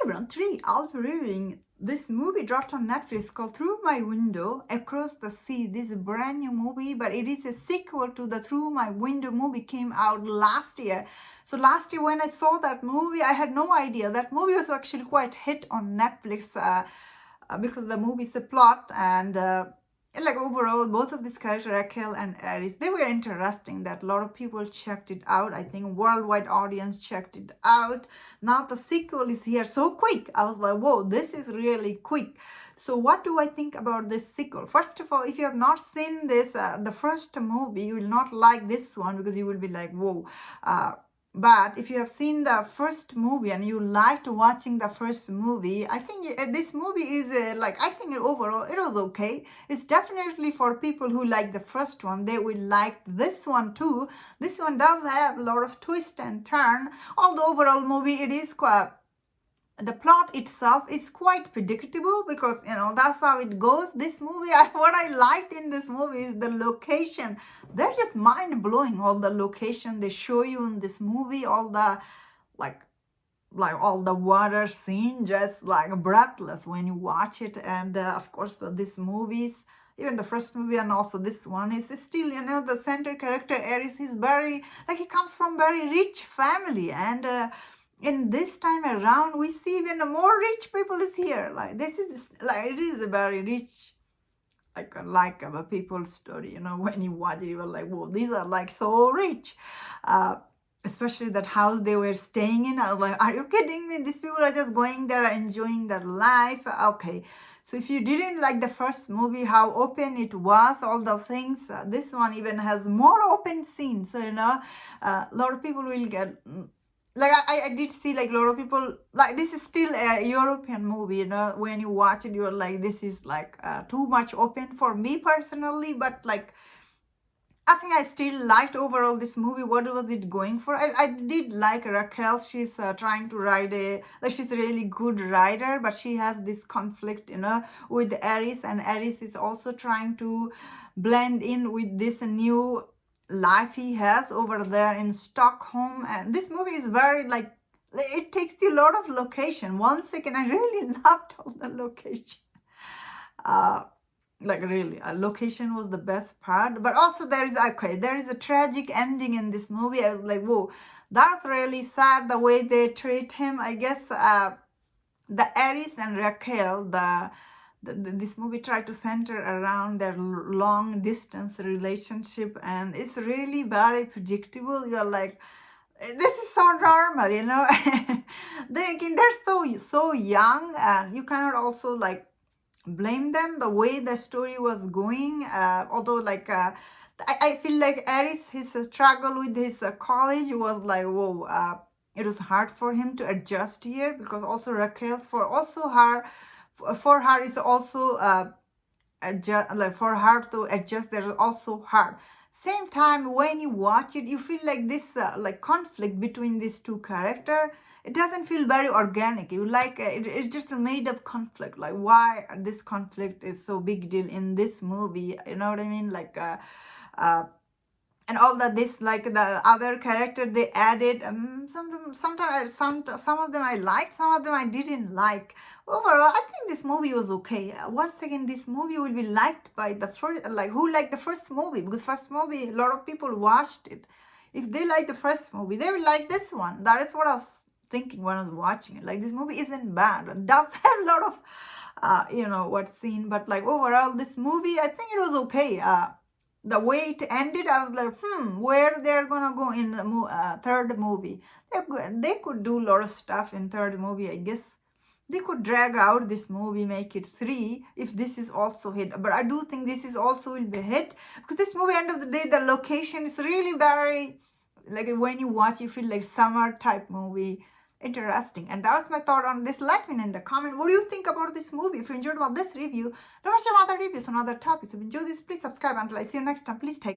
everyone, today I'll be reviewing this movie dropped on Netflix called Through My Window Across the Sea. This is a brand new movie, but it is a sequel to the Through My Window movie came out last year. So last year when I saw that movie, I had no idea. That movie was actually quite hit on Netflix because the movie's a plot and like overall both of these characters, Raquel and Aris, they were interesting that a lot of people checked it out. I think worldwide audience checked it out. Now the sequel is here so quick. I was like, whoa, this is really quick. So what do I think about this sequel? First of all, if you have not seen this, the first movie, you will not like this one because you will be like, whoa. But if you have seen the first movie and you liked watching the first movie, I think this movie is I think overall it was okay. It's definitely for people who like the first one. They will like this one too. This one does have a lot of twist and turn. Although overall movie it is quite, the plot itself is quite predictable because that's how it goes. This movie, what I liked in this movie is the location. They're just mind-blowing, all the location they show you in this movie, all the like all the water scene, just like breathless when you watch it. And of course this movies, even the first movie and also this one, is still the center character Aris, he's very he comes from very rich family, and in this time around we see even more rich people is here. This is it is a very rich a people's story. When you watch it, you are like, whoa, these are so rich. Especially that house they were staying in, I was like, are you kidding me? These people are just going there enjoying their life. Okay, so if you didn't like the first movie, how open it was, all the things, this one even has more open scenes. So a lot of people will get I did see a lot of people this is still a European movie. When you watch it, you're like, this is too much open for me personally, but I think I still liked overall this movie. What was it going for? I did like Raquel. She's trying to ride she's a really good rider, but she has this conflict, with Aris, and Aris is also trying to blend in with this new life he has over there in Stockholm. And this movie is very it takes you a lot of location. One second, I really loved all the location. Really, location was the best part, but also there is a tragic ending in this movie. I was like, whoa, that's really sad the way they treat him. I guess the Aris and Raquel, this movie tried to center around their long distance relationship, and it's really very predictable. You're like, this is so normal. Then again, they're so young, and you cannot also blame them the way the story was going. Although I feel like Aris, his struggle with his college was whoa, it was hard for him to adjust here, because also Raquel's for her is also for her to adjust, there's also hard. Same time, when you watch it, you feel like this conflict between these two characters, it doesn't feel very organic. You it's just a made up conflict. Why this conflict is so big deal in this movie, you know what I mean? And all that this the other character they added, some of them I liked, some of them I didn't like. Overall, I think this movie was okay. Once again, this movie will be liked by the first, who liked the first movie, because first movie a lot of people watched it. If they like the first movie, they will like this one. That is what I was thinking when I was watching it. This movie isn't bad. It does have a lot of what scene, but overall this movie, I think it was okay. The way it ended, I was like, where they're gonna go in the third movie. They could do a lot of stuff in third movie, I guess. They could drag out this movie, make it 3, if this is also hit. But I do think this is also will be hit, because this movie, end of the day, the location is really very, when you watch, you feel like summer type movie. Interesting. And that was my thought on this. Let me know in the comment, what do you think about this movie? If you enjoyed about this review, don't watch some other reviews on other topics. If you enjoyed this, please subscribe. Until I see you next time, please take